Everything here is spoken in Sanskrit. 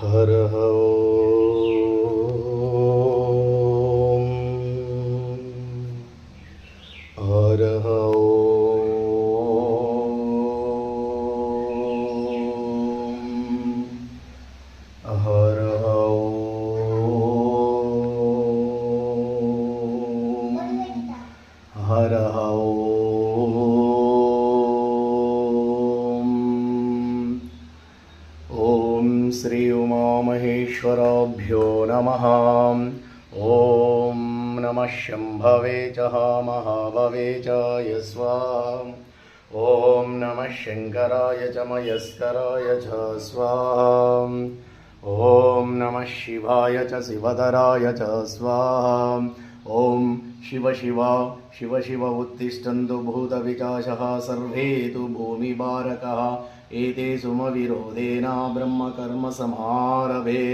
हरः ॐ हरः ॐ हरः ॐ हरः ॐ श्री उमामहेश्वराभ्यो नमः। ॐ नमः शम्भवे च महाभवे च स्वाहा। ॐ नमः शङ्कराय च मयस्कराय च स्वाहा। ॐ नमः शिवाय च शिवधराय च स्वाहा। ॐ शिव शिव शिव शिव उत्तिष्ठन्तु भूतविकासः सर्वे तु भूमिभारकः एते सुमविरोधेन ब्रह्मकर्म समारभे।